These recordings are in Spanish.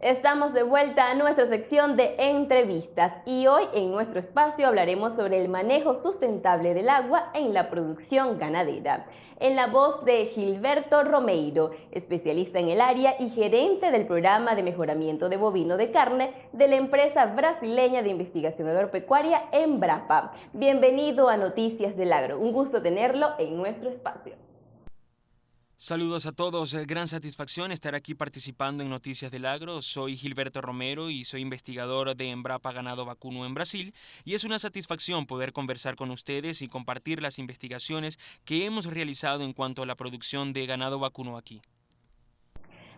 Estamos de vuelta a nuestra sección de entrevistas y hoy en nuestro espacio hablaremos sobre el manejo sustentable del agua en la producción ganadera. En la voz de Gilberto Romeiro, especialista en el área y gerente del programa de mejoramiento de bovino de carne de la empresa brasileña de investigación agropecuaria Embrapa. Bienvenido a Noticias del Agro, un gusto tenerlo en nuestro espacio. Saludos a todos, gran satisfacción estar aquí participando en Noticias del Agro. Soy Gilberto Romero y soy investigador de Embrapa Ganado Vacuno en Brasil y es una satisfacción poder conversar con ustedes y compartir las investigaciones que hemos realizado en cuanto a la producción de ganado vacuno aquí.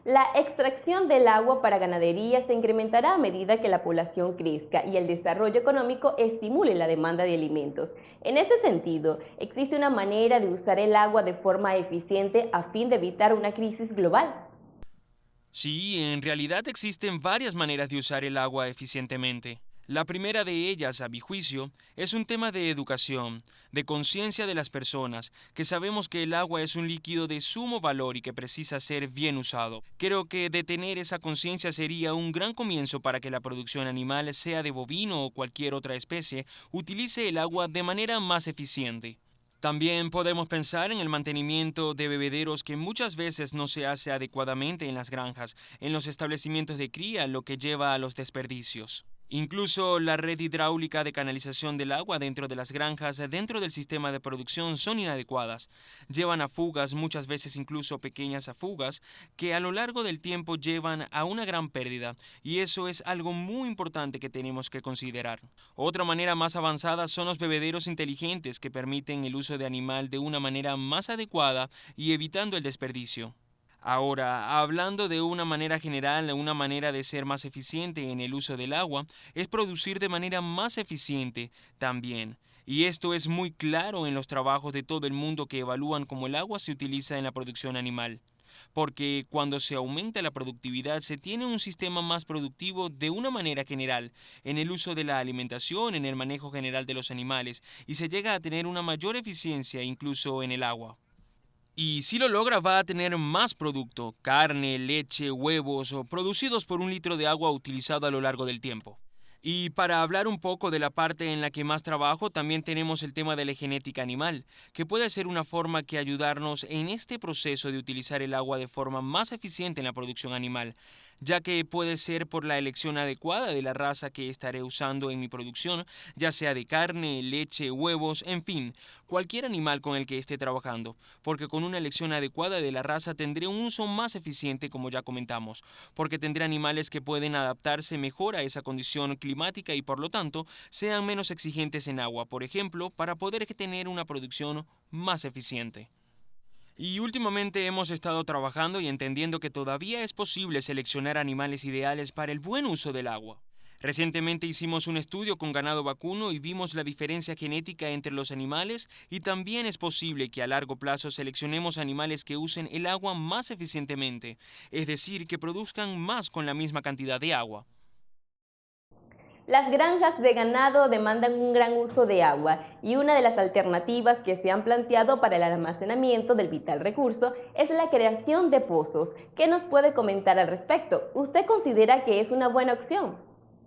La extracción del agua para ganadería se incrementará a medida que la población crezca y el desarrollo económico estimule la demanda de alimentos. En ese sentido, existe una manera de usar el agua de forma eficiente a fin de evitar una crisis global. Sí, en realidad existen varias maneras de usar el agua eficientemente. La primera de ellas, a mi juicio, es un tema de educación, de conciencia de las personas, que sabemos que el agua es un líquido de sumo valor y que precisa ser bien usado. Creo que detener esa conciencia sería un gran comienzo para que la producción animal, sea de bovino o cualquier otra especie, utilice el agua de manera más eficiente. También podemos pensar en el mantenimiento de bebederos que muchas veces no se hace adecuadamente en las granjas, en los establecimientos de cría, lo que lleva a los desperdicios. Incluso la red hidráulica de canalización del agua dentro de las granjas, dentro del sistema de producción, son inadecuadas. Llevan a fugas, muchas veces incluso pequeñas a fugas, que a lo largo del tiempo llevan a una gran pérdida, y eso es algo muy importante que tenemos que considerar. Otra manera más avanzada son los bebederos inteligentes que permiten el uso de animal de una manera más adecuada y evitando el desperdicio. Ahora, hablando de una manera general, una manera de ser más eficiente en el uso del agua es producir de manera más eficiente también. Y esto es muy claro en los trabajos de todo el mundo que evalúan cómo el agua se utiliza en la producción animal. Porque cuando se aumenta la productividad se tiene un sistema más productivo de una manera general, en el uso de la alimentación, en el manejo general de los animales, y se llega a tener una mayor eficiencia incluso en el agua. Y si lo logra va a tener más producto, carne, leche, huevos, o producidos por un litro de agua utilizado a lo largo del tiempo. Y para hablar un poco de la parte en la que más trabajo, también tenemos el tema de la genética animal, que puede ser una forma que ayudarnos en este proceso de utilizar el agua de forma más eficiente en la producción animal, ya que puede ser por la elección adecuada de la raza que estaré usando en mi producción, ya sea de carne, leche, huevos, en fin, cualquier animal con el que esté trabajando, porque con una elección adecuada de la raza tendré un uso más eficiente como ya comentamos, porque tendré animales que pueden adaptarse mejor a esa condición climática y por lo tanto sean menos exigentes en agua, por ejemplo, para poder tener una producción más eficiente. Y últimamente hemos estado trabajando y entendiendo que todavía es posible seleccionar animales ideales para el buen uso del agua. Recientemente hicimos un estudio con ganado vacuno y vimos la diferencia genética entre los animales y también es posible que a largo plazo seleccionemos animales que usen el agua más eficientemente, es decir, que produzcan más con la misma cantidad de agua. Las granjas de ganado demandan un gran uso de agua y una de las alternativas que se han planteado para el almacenamiento del vital recurso es la creación de pozos. ¿Qué nos puede comentar al respecto? ¿Usted considera que es una buena opción?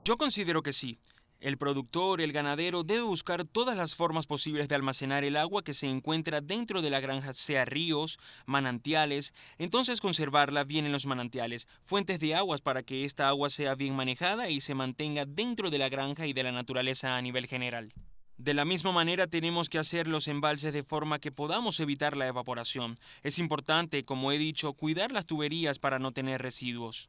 Yo considero que sí. El productor, el ganadero, debe buscar todas las formas posibles de almacenar el agua que se encuentra dentro de la granja, sea ríos, manantiales, entonces conservarla bien en los manantiales, fuentes de aguas para que esta agua sea bien manejada y se mantenga dentro de la granja y de la naturaleza a nivel general. De la misma manera tenemos que hacer los embalses de forma que podamos evitar la evaporación. Es importante, como he dicho, cuidar las tuberías para no tener residuos.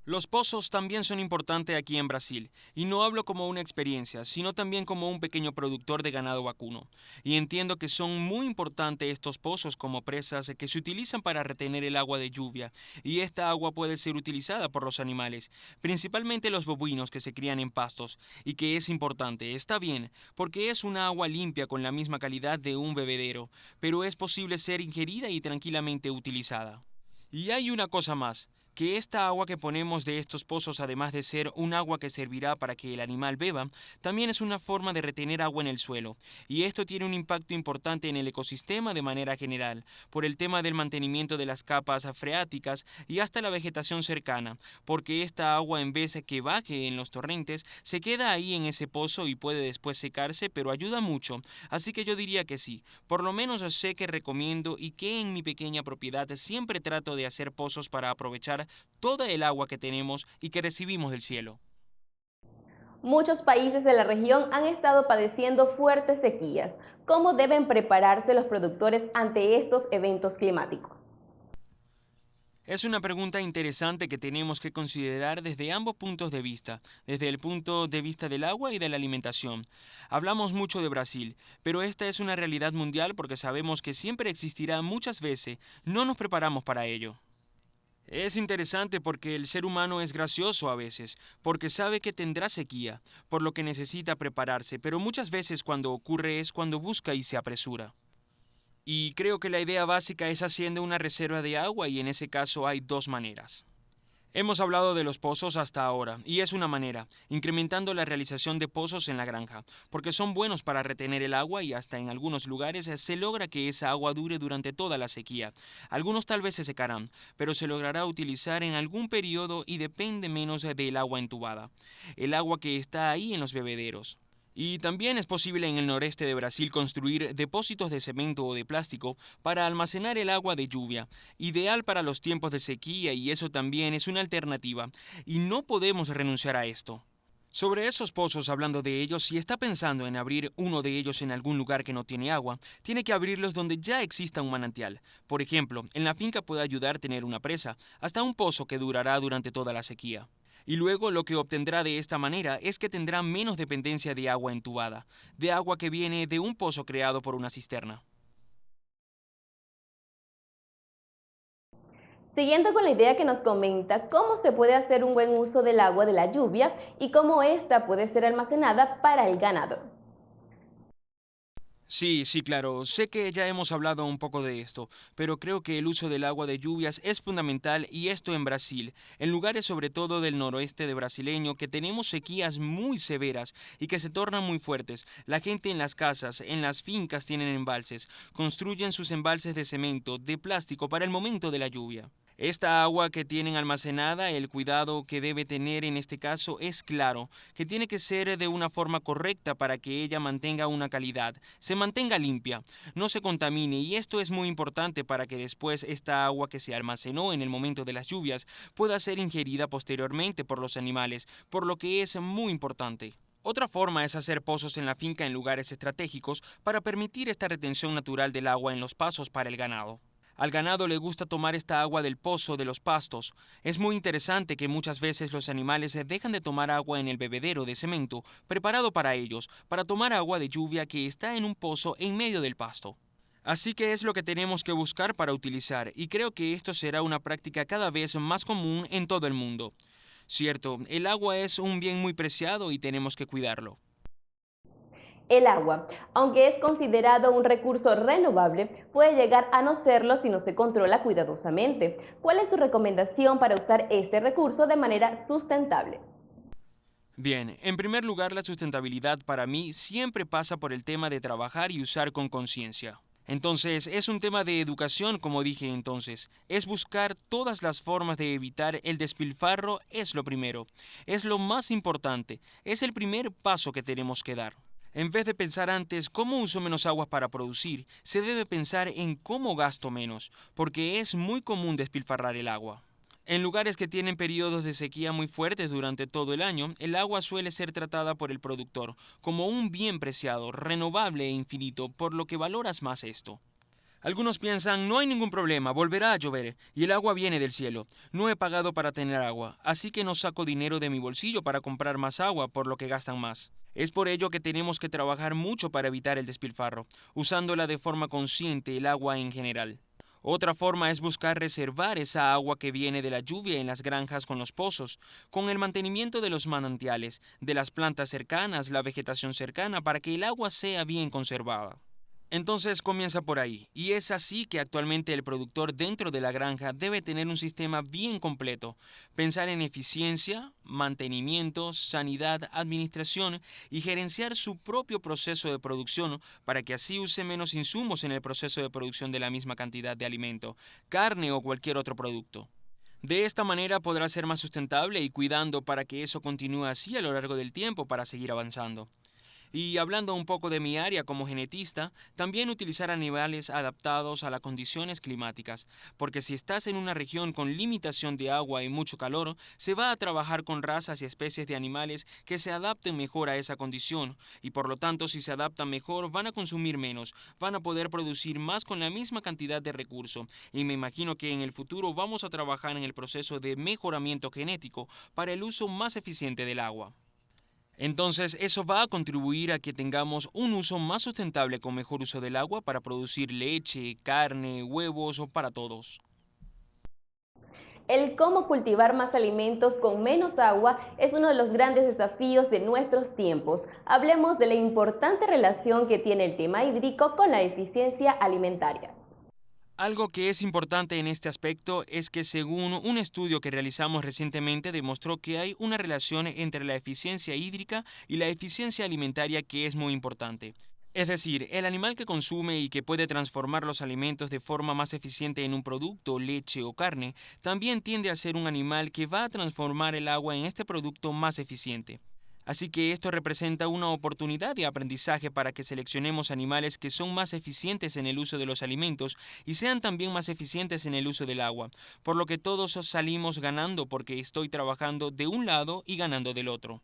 Los pozos también son importantes aquí en Brasil, y no hablo como una experiencia, sino también como un pequeño productor de ganado vacuno. Y entiendo que son muy importantes estos pozos como presas que se utilizan para retener el agua de lluvia, y esta agua puede ser utilizada por los animales, principalmente los bovinos que se crían en pastos, y que es importante, está bien, porque es una agua limpia con la misma calidad de un bebedero, pero es posible ser ingerida y tranquilamente utilizada. Y hay una cosa más que esta agua que ponemos de estos pozos, además de ser un agua que servirá para que el animal beba, también es una forma de retener agua en el suelo. Y esto tiene un impacto importante en el ecosistema de manera general, por el tema del mantenimiento de las capas freáticas y hasta la vegetación cercana, porque esta agua, en vez de que baje en los torrentes, se queda ahí en ese pozo y puede después secarse, pero ayuda mucho. Así que yo diría que sí. Por lo menos sé que recomiendo y que en mi pequeña propiedad siempre trato de hacer pozos para aprovechar toda el agua que tenemos y que recibimos del cielo. Muchos países de la región han estado padeciendo fuertes sequías. ¿Cómo deben prepararse los productores ante estos eventos climáticos? Es una pregunta interesante que tenemos que considerar desde ambos puntos de vista, desde el punto de vista del agua y de la alimentación. Hablamos mucho de Brasil, pero esta es una realidad mundial porque sabemos que siempre existirá muchas veces, no nos preparamos para ello. Es interesante porque el ser humano es gracioso a veces, porque sabe que tendrá sequía, por lo que necesita prepararse, pero muchas veces cuando ocurre es cuando busca y se apresura. Y creo que la idea básica es haciendo una reserva de agua y en ese caso hay dos maneras. Hemos hablado de los pozos hasta ahora, y es una manera, incrementando la realización de pozos en la granja, porque son buenos para retener el agua y hasta en algunos lugares se logra que esa agua dure durante toda la sequía. Algunos tal vez se secarán, pero se logrará utilizar en algún periodo y depende menos del agua entubada, el agua que está ahí en los bebederos. Y también es posible en el noreste de Brasil construir depósitos de cemento o de plástico para almacenar el agua de lluvia, ideal para los tiempos de sequía y eso también es una alternativa, y no podemos renunciar a esto. Sobre esos pozos, hablando de ellos, si está pensando en abrir uno de ellos en algún lugar que no tiene agua, tiene que abrirlos donde ya exista un manantial. Por ejemplo, en la finca puede ayudar a tener una presa, hasta un pozo que durará durante toda la sequía. Y luego lo que obtendrá de esta manera es que tendrá menos dependencia de agua entubada, de agua que viene de un pozo creado por una cisterna. Siguiendo con la idea que nos comenta, ¿cómo se puede hacer un buen uso del agua de la lluvia y cómo ésta puede ser almacenada para el ganado? Sí, sí, claro. Sé que ya hemos hablado un poco de esto, pero creo que el uso del agua de lluvias es fundamental y esto en Brasil, en lugares sobre todo del noroeste de brasileño que tenemos sequías muy severas y que se tornan muy fuertes. La gente en las casas, en las fincas tienen embalses, construyen sus embalses de cemento, de plástico para el momento de la lluvia. Esta agua que tienen almacenada, el cuidado que debe tener en este caso es claro, que tiene que ser de una forma correcta para que ella mantenga una calidad, se mantenga limpia, no se contamine y esto es muy importante para que después esta agua que se almacenó en el momento de las lluvias pueda ser ingerida posteriormente por los animales, por lo que es muy importante. Otra forma es hacer pozos en la finca en lugares estratégicos para permitir esta retención natural del agua en los pasos para el ganado. Al ganado le gusta tomar esta agua del pozo de los pastos. Es muy interesante que muchas veces los animales dejan de tomar agua en el bebedero de cemento preparado para ellos, para tomar agua de lluvia que está en un pozo en medio del pasto. Así que es lo que tenemos que buscar para utilizar, y creo que esto será una práctica cada vez más común en todo el mundo. Cierto, el agua es un bien muy preciado y tenemos que cuidarlo. El agua, aunque es considerado un recurso renovable, puede llegar a no serlo si no se controla cuidadosamente. ¿Cuál es su recomendación para usar este recurso de manera sustentable? Bien, en primer lugar, la sustentabilidad para mí siempre pasa por el tema de trabajar y usar con conciencia. Entonces, es un tema de educación, como dije entonces. Es buscar todas las formas de evitar el despilfarro, es lo primero. Es lo más importante. Es el primer paso que tenemos que dar. En vez de pensar antes cómo uso menos agua para producir, se debe pensar en cómo gasto menos, porque es muy común despilfarrar el agua. En lugares que tienen periodos de sequía muy fuertes durante todo el año, el agua suele ser tratada por el productor como un bien preciado, renovable e infinito, por lo que valoras más esto. Algunos piensan, no hay ningún problema, volverá a llover, y el agua viene del cielo. No he pagado para tener agua, así que no saco dinero de mi bolsillo para comprar más agua, por lo que gastan más. Es por ello que tenemos que trabajar mucho para evitar el despilfarro, usándola de forma consciente el agua en general. Otra forma es buscar reservar esa agua que viene de la lluvia en las granjas con los pozos, con el mantenimiento de los manantiales, de las plantas cercanas, la vegetación cercana, para que el agua sea bien conservada. Entonces comienza por ahí, y es así que actualmente el productor dentro de la granja debe tener un sistema bien completo, pensar en eficiencia, mantenimiento, sanidad, administración y gerenciar su propio proceso de producción para que así use menos insumos en el proceso de producción de la misma cantidad de alimento, carne o cualquier otro producto. De esta manera podrá ser más sustentable y cuidando para que eso continúe así a lo largo del tiempo para seguir avanzando. Y hablando un poco de mi área como genetista, también utilizar animales adaptados a las condiciones climáticas, porque si estás en una región con limitación de agua y mucho calor, se va a trabajar con razas y especies de animales que se adapten mejor a esa condición, y por lo tanto si se adaptan mejor van a consumir menos, van a poder producir más con la misma cantidad de recursos, y me imagino que en el futuro vamos a trabajar en el proceso de mejoramiento genético para el uso más eficiente del agua. Entonces, eso va a contribuir a que tengamos un uso más sustentable con mejor uso del agua para producir leche, carne, huevos o para todos. El cómo cultivar más alimentos con menos agua es uno de los grandes desafíos de nuestros tiempos. Hablemos de la importante relación que tiene el tema hídrico con la eficiencia alimentaria. Algo que es importante en este aspecto es que según un estudio que realizamos recientemente demostró que hay una relación entre la eficiencia hídrica y la eficiencia alimentaria que es muy importante. Es decir, el animal que consume y que puede transformar los alimentos de forma más eficiente en un producto, leche o carne, también tiende a ser un animal que va a transformar el agua en este producto más eficiente. Así que esto representa una oportunidad de aprendizaje para que seleccionemos animales que son más eficientes en el uso de los alimentos y sean también más eficientes en el uso del agua, por lo que todos salimos ganando porque estoy trabajando de un lado y ganando del otro.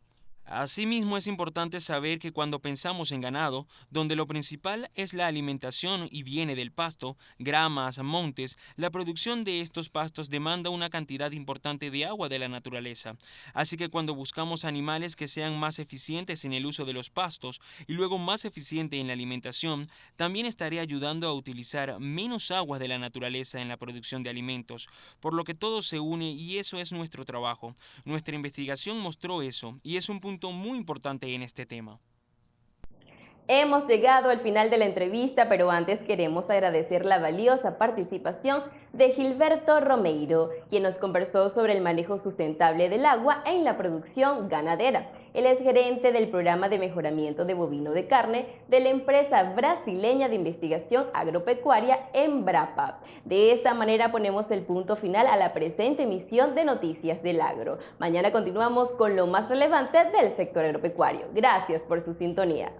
Asimismo, es importante saber que cuando pensamos en ganado, donde lo principal es la alimentación y viene del pasto, gramas, montes, la producción de estos pastos demanda una cantidad importante de agua de la naturaleza. Así que cuando buscamos animales que sean más eficientes en el uso de los pastos y luego más eficiente en la alimentación, también estaré ayudando a utilizar menos agua de la naturaleza en la producción de alimentos, por lo que todo se une y eso es nuestro trabajo. Nuestra investigación mostró eso y es un punto muy importante en este tema. Hemos llegado al final de la entrevista, pero antes queremos agradecer la valiosa participación de Gilberto Romeiro, quien nos conversó sobre el manejo sustentable del agua en la producción ganadera. Él es gerente del programa de mejoramiento de bovino de carne de la empresa brasileña de investigación agropecuaria Embrapa. De esta manera ponemos el punto final a la presente emisión de Noticias del Agro. Mañana continuamos con lo más relevante del sector agropecuario. Gracias por su sintonía.